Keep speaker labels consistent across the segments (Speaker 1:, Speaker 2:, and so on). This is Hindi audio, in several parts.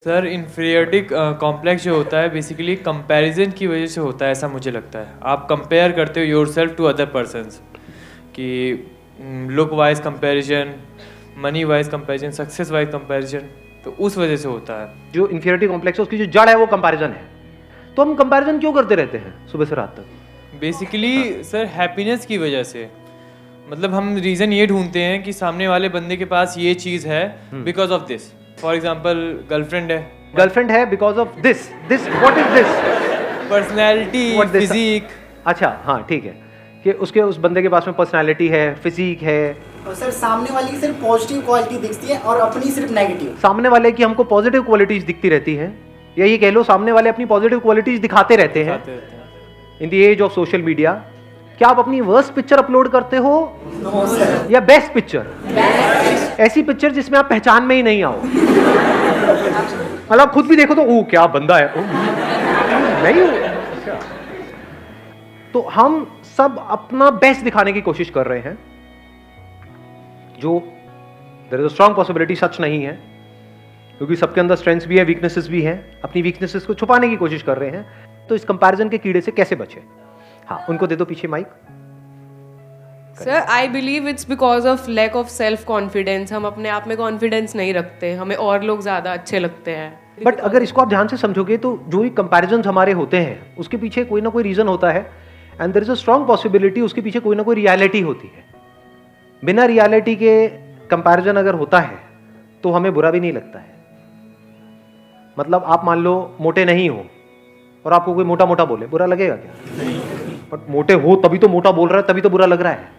Speaker 1: सर इन्फीरियरिटी कॉम्प्लेक्स जो होता है बेसिकली कंपैरिजन की वजह से होता है, ऐसा मुझे लगता है। आप कंपेयर करते हो योरसेल्फ टू अदर पर्सन्स कि look wise comparison, money wise comparison, success wise comparison, तो उस वजह से होता है।
Speaker 2: जो इन्फीरियरिटी कॉम्प्लेक्स है उसकी जो जड़ है वो कंपैरिजन है। तो हम कंपैरिजन क्यों करते रहते हैं सुबह से रात तक?
Speaker 1: बेसिकली सर हैप्पीनेस की वजह से, मतलब हम रीज़न ये ढूंढते हैं कि सामने वाले बंदे के पास ये चीज़ है because of this. For example girlfriend है because of this what is this? Personality, physique.
Speaker 2: अच्छा हाँ ठीक है कि उसके उस बंदे के पास में पर्सनैलिटी है, फिजिक है।
Speaker 3: और सर सामने वाले की सिर्फ पॉजिटिव क्वालिटी दिखती है और अपनी सिर्फ नेगेटिव।
Speaker 2: सामने वाले की हमको पॉजिटिव क्वालिटीज दिखती रहती हैं, या ये कह लो सामने वाले अपनी पॉजिटिव क्वालिटीज दिखाते रहते हैं। In the age of social media क्या आप अपनी वर्स्ट पिक्चर अपलोड करते हो या बेस्ट पिक्चर? ऐसी पिक्चर जिसमें आप पहचान में ही नहीं आओ, मतलब खुद भी देखो तो ओ क्या बंदा है, नहीं हूं। तो हम सब अपना बेस्ट दिखाने की कोशिश कर रहे हैं, जो there is a strong possibility सच नहीं है, क्योंकि सबके अंदर स्ट्रेंथ्स भी है, वीकनेसेस भी हैं। अपनी वीकनेसेस को छुपाने की कोशिश कर रहे हैं। तो इस कंपैरिजन के कीड़े से कैसे बचे? हाँ, उनको दे दो पीछे mic.
Speaker 4: Sir I believe it's because of lack of self confidence. हम अपने आप में कॉन्फिडेंस नहीं रखते, हमें और लोग ज्यादा अच्छे लगते हैं।
Speaker 2: बट अगर इसको आप ध्यान से समझोगे तो जो भी कंपैरिजन हमारे होते हैं उसके पीछे कोई ना कोई रीजन होता है, and there is a strong possibility उसके पीछे कोई ना कोई रियलिटी होती है। बिना रियलिटी के कंपैरिजन अगर होता है तो हमें बुरा भी नहीं लगता है। मतलब आप मान लो मोटे नहीं हो और आपको कोई मोटा मोटा बोले, बुरा लगेगा क्या? बट मोटे हो तभी तो मोटा बोल रहा है, तभी तो बुरा लग रहा है।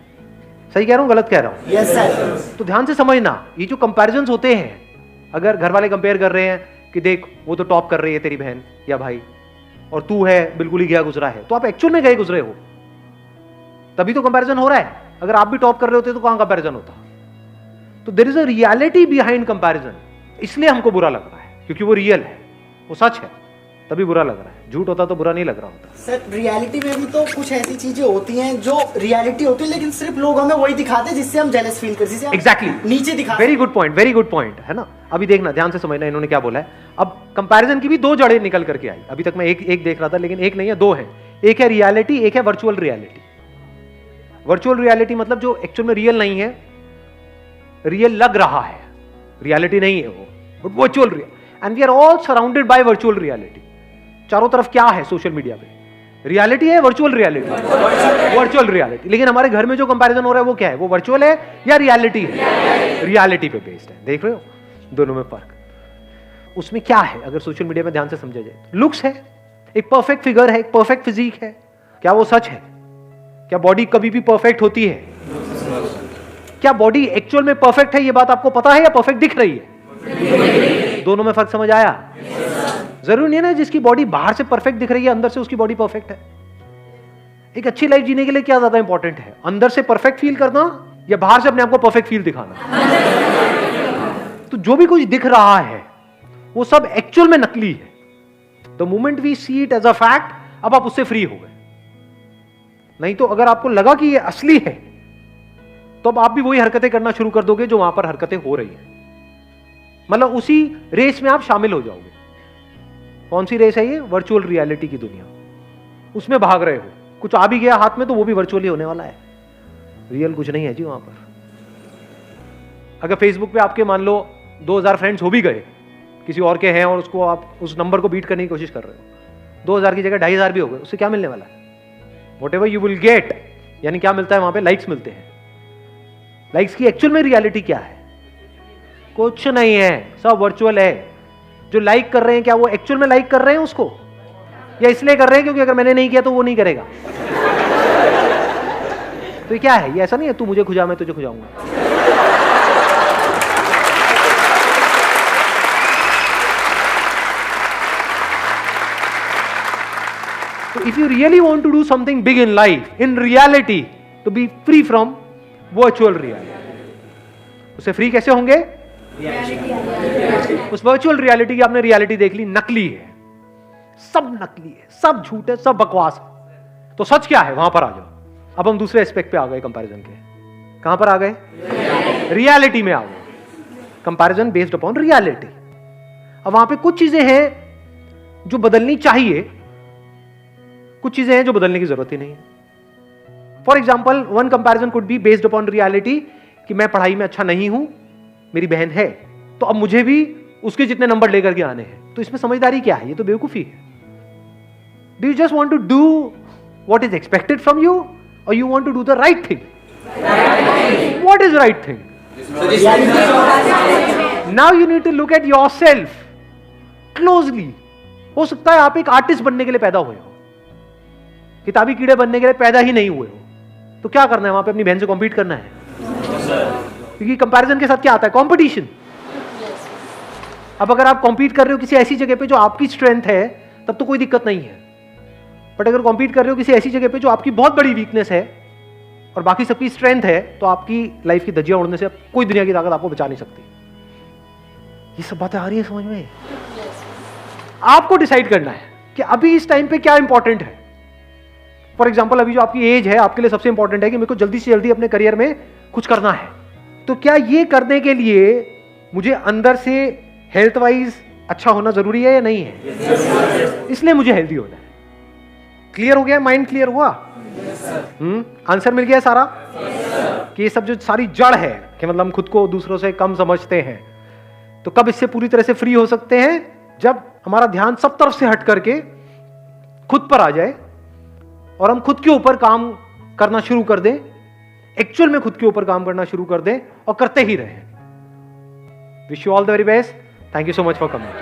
Speaker 2: सही कह रहा हूँ गलत कह रहा हूँ?
Speaker 3: Yes sir.
Speaker 2: तो ध्यान से समझना, ये जो कंपैरिजन्स होते हैं, अगर घर वाले कंपेयर कर रहे हैं कि देख वो तो टॉप कर रही है तेरी बहन या भाई, और तू है बिल्कुल ही गया गुजरा है, तो आप एक्चुअल में गए गुजरे हो, तभी तो कंपैरिजन हो रहा है। अगर आप भी टॉप कर रहे होते तो कहां कंपैरिजन होता? तो there is a reality behind comparison, इसलिए हमको बुरा लग रहा है, क्योंकि वो रियल है, वो सच है, तभी बुरा लग रहा है। झूठ होता तो बुरा नहीं लग रहा होता।
Speaker 3: सर रियलिटी में भी तो कुछ ऐसी चीजें होती हैं जो रियलिटी होती है, लेकिन सिर्फ लोग हमें वही दिखाते हैं जिससे हम जेलस फील करते हैं।
Speaker 2: एग्जैक्टली,
Speaker 3: नीचे दिखा।
Speaker 2: वेरी गुड पॉइंट है ना। अभी देखना, ध्यान से समझना इन्होंने क्या बोला है। अब कंपैरिजन की भी दो जड़ें निकल करके आई। अभी तक मैं एक देख रहा था, लेकिन एक नहीं है, दो है। एक है रियलिटी, एक है वर्चुअल रियलिटी। वर्चुअल रियलिटी मतलब जो एक्चुअल में रियल नहीं है, रियल लग रहा है, रियलिटी नहीं है वो, but virtual real. And we are all surrounded by virtual reality. चारों तरफ क्या है सोशल मीडिया पे? रियलिटी है, वर्चुअल रियलिटी, वर्चुअल रियलिटी। लेकिन हमारे घर में जो कंपैरिजन हो रहा है वो क्या है? वो वर्चुअल है या रियलिटी है? रियलिटी पे बेस्ड है। देख रहे हो दोनों में फर्क? उसमें क्या है अगर सोशल मीडिया में ध्यान से समझा जाए? लुक्स है, एक परफेक्ट फिगर है, एक परफेक्ट फिजिक है। क्या वो सच है? क्या बॉडी कभी भी परफेक्ट होती है? क्या बॉडी एक्चुअल में परफेक्ट है, ये बात आपको पता है, या परफेक्ट दिख रही है? दोनों में फर्क समझ आया? जरूरी नहीं है ना जिसकी बॉडी बाहर से परफेक्ट दिख रही है अंदर से उसकी बॉडी परफेक्ट है। एक अच्छी लाइफ जीने के लिए क्या ज्यादा इंपॉर्टेंट है, अंदर से परफेक्ट फील करना या बाहर से अपने आप को परफेक्ट फील दिखाना? तो जो भी कुछ दिख रहा है वो सब एक्चुअल में नकली है। The moment we see it as a fact, अब आप उससे फ्री हो गए। नहीं तो अगर आपको लगा कि ये असली है तो अब आप भी वही हरकतें करना शुरू कर दोगे जो वहां पर हरकतें हो रही हैं। मतलब उसी रेस में आप शामिल हो जाओगे। कौन सी रेस है ये? वर्चुअल रियलिटी की दुनिया। उसमें भाग रहे हो, कुछ आ भी गया हाथ में तो वो भी वर्चुअली होने वाला है, रियल कुछ नहीं है जी वहां पर। अगर फेसबुक पे आपके मान लो 2000 फ्रेंड्स हो भी गए, किसी और के हैं, और उसको आप उस नंबर को बीट करने की कोशिश कर रहे हो, 2000 की जगह 2500 भी हो गए, उससे क्या मिलने वाला है? व्हाटएवर यू विल गेट, यानी क्या मिलता है वहां पे? लाइक्स मिलते हैं। लाइक्स की एक्चुअल में रियलिटी क्या है? कुछ नहीं है, सब वर्चुअल है। जो लाइक कर रहे हैं क्या वो एक्चुअल में लाइक कर रहे हैं उसको, या इसलिए कर रहे हैं क्योंकि अगर मैंने नहीं किया तो वो नहीं करेगा? तो ये क्या है? ये ऐसा नहीं है तू मुझे खुजा मैं तुझे खुजाऊंगा। तो if you really want to do something big in life, in reality, तो be free from virtual reality. उससे फ्री कैसे होंगे? उस वर्चुअल रियलिटी की आपने रियलिटी देख ली, नकली है, सब नकली है, सब झूठ है, सब बकवास है। तो सच क्या है? वहां पर आ जाओ। अब हम दूसरे एस्पेक्ट पे आ गए कंपैरिजन के। कहां पर आ गए? रियलिटी में आ गए। Comparison based upon reality. अब वहां पे कुछ चीजें हैं जो बदलनी चाहिए, कुछ चीजें हैं जो बदलने की जरूरत ही नहीं है। For example, one comparison could be based upon reality कि मैं पढ़ाई में अच्छा नहीं हूं, मेरी बहन है, तो अब मुझे भी उसके जितने नंबर लेकर के आने हैं। तो इसमें समझदारी क्या है? ये तो बेवकूफी है। Do you just want to do what is expected from you और you want to do the right thing? What is right thing? Now you need to look at yourself closely. हो सकता है आप एक आर्टिस्ट बनने के लिए पैदा हुए हो, किताबी कीड़े बनने के लिए पैदा ही नहीं हुए हो। तो क्या करना है? वहां पे अपनी बहन से कॉम्पीट करना है, क्योंकि कंपैरिजन के साथ क्या आता है? कंपटीशन। अब अगर आप कॉम्पीट कर रहे हो किसी ऐसी जगह पे जो आपकी स्ट्रेंथ है, तब तो कोई दिक्कत नहीं है। बट अगर कॉम्पीट कर रहे हो किसी ऐसी जगह पे जो आपकी बहुत बड़ी वीकनेस है और बाकी सबकी स्ट्रेंथ है, तो आपकी लाइफ की धज्जियां उड़ने से कोई दुनिया की ताकत आपको बचा नहीं सकती। ये सब बातें आ रही है समझ में? आपको डिसाइड करना है कि अभी इस टाइम पे क्या इंपॉर्टेंट है। फॉर एग्जाम्पल, अभी जो आपकी एज है, आपके लिए सबसे इंपॉर्टेंट है कि मेरे को जल्दी से जल्दी अपने करियर में कुछ करना है। तो क्या ये करने के लिए मुझे अंदर से हेल्थ वाइज अच्छा होना जरूरी है या नहीं है? इसलिए मुझे हेल्दी होना है। क्लियर हो गया? माइंड क्लियर हुआ? आंसर मिल गया सारा? कि ये सब जो सारी जड़ है कि मतलब हम खुद को दूसरों से कम समझते हैं, तो कब इससे पूरी तरह से फ्री हो सकते हैं? जब हमारा ध्यान सब तरफ से हट करके खुद पर आ जाए और हम खुद के ऊपर काम करना शुरू कर दें, एक्चुअल में खुद के ऊपर काम करना शुरू कर दें और करते ही रहें। Wish you all the very best. Thank you so much for coming.